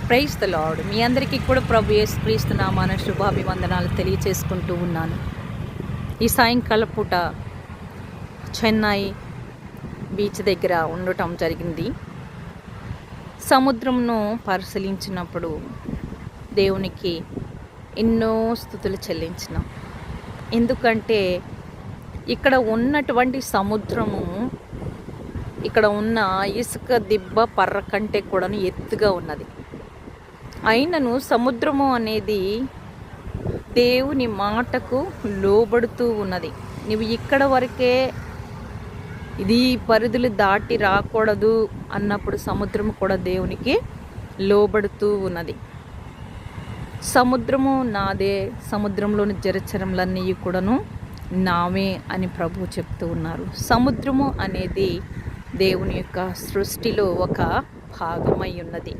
Praise the lord. మీ అందరికీ కూడా ప్రభు యేసుక్రీస్తు నామాన శుభాభివందనాలు తెలియచేసుకుంటూ ఉన్నాను. ఈ సాయంకాల పూట చెన్నై బీచ్ దగ్గర ఉండటం జరిగింది. సముద్రంను పరిశీలించినప్పుడు దేవునికి ఎన్నో స్తుతులు చెల్లించినాం. ఎందుకంటే ఇక్కడ ఉన్నటువంటి సముద్రము ఇక్కడ ఉన్న ఇసుక దిబ్బ పర్ర కంటే కూడా ఎత్తుగా ఉన్నది. అయినను సముద్రము అనేది దేవుని మాటకు లోబడుతూ ఉన్నది. నువ్వు ఇక్కడ వరకే ఇది పరిధులు దాటి రాకూడదు అన్నప్పుడు సముద్రము కూడా దేవునికి లోబడుతూ ఉన్నది. సముద్రము నాదే, సముద్రంలోని జలచరములన్నీ కూడాను నావే అని ప్రభువు చెప్తూ ఉన్నారు. సముద్రము అనేది దేవుని యొక్క సృష్టిలో ఒక భాగమై ఉన్నది.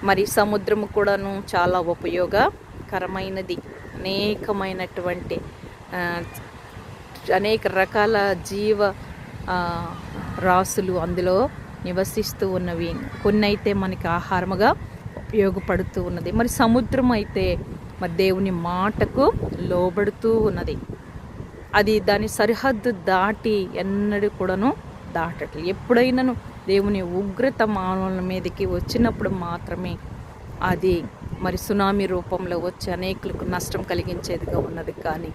మరి సముద్రము కూడాను చాలా ఉపయోగకరమైనది. అనేక రకాల జీవ రాసులు అందులో నివసిస్తూ ఉన్నవి. కొన్ని అయితే మనకి ఆహారముగా ఉపయోగపడుతూ ఉన్నది. మరి సముద్రం అయితే మరి దేవుని మాటకు లోబడుతూ ఉన్నది. అది దాని సరిహద్దు దాటి ఎన్నడూ కూడాను దాటట్లేదు. ఎప్పుడైనాను దేవుని ఉగ్రత మానవుల మీదకి వచ్చినప్పుడు మాత్రమే అది మరి సునామీ రూపంలో వచ్చి అనేకులకు నష్టం కలిగించేదిగా ఉన్నది. కానీ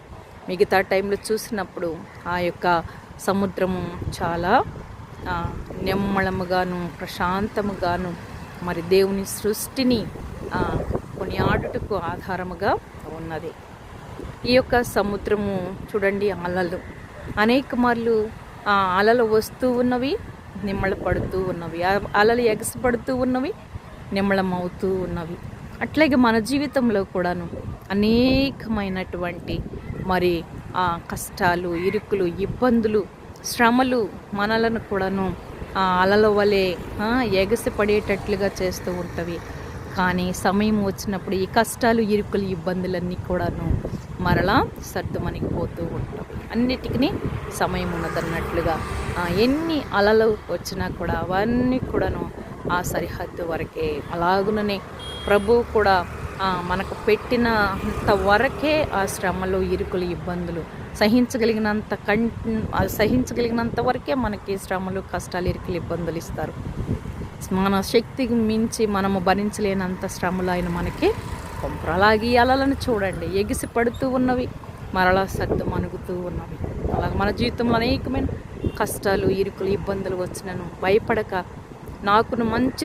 మిగతా టైంలో చూసినప్పుడు ఆ యొక్క సముద్రము చాలా నిమ్మళముగాను ప్రశాంతముగాను మరి దేవుని సృష్టిని కొనియాడుటకు ఆధారముగా ఉన్నది. ఈ యొక్క సముద్రము చూడండి, అలలు అనేక మార్లు అలలు వస్తూ ఉన్నవి, నిమ్మళ పడుతూ ఉన్నవి, అలలు ఎగసిపడుతూ ఉన్నవి, నిమ్మళమవుతూ ఉన్నవి. అట్లాగే మన జీవితంలో కూడాను అనేకమైనటువంటి మరి కష్టాలు, ఇరుకులు, ఇబ్బందులు, శ్రమలు మనలను కూడాను అలల వలె ఎగసిపడేటట్లుగా చేస్తూ ఉంటవి. కానీ సమయం వచ్చినప్పుడు ఈ కష్టాలు, ఇరుకులు, ఇబ్బందులన్నీ కూడాను మరలా సర్దుమణిగిపోతూ ఉంటాయి. అన్నిటికీ సమయం ఉన్నదన్నట్లుగా ఎన్ని అలలు వచ్చినా కూడా అవన్నీ కూడాను ఆ సరిహద్దు వరకే. అలాగుననే ప్రభువు కూడా మనకు పెట్టినంత వరకే ఆ శ్రమలు, ఇరుకులు, ఇబ్బందులు సహించగలిగినంత వరకే మనకి శ్రమలు, కష్టాలు, ఇరుకులు, ఇబ్బందులు ఇస్తారు. మన శక్తికి మించి మనము భరించలేనంత శ్రమలు ఆయన మనకి పంపరు. అలాగే ఈ అలలను చూడండి, ఎగిసి పడుతూ ఉన్నవి, మరలా సర్దు మనుగుతూ ఉన్నవి. అలాగే మన జీవితంలో అనేకమైన కష్టాలు, ఇరుకులు, ఇబ్బందులు వచ్చినను భయపడక నాకును మంచి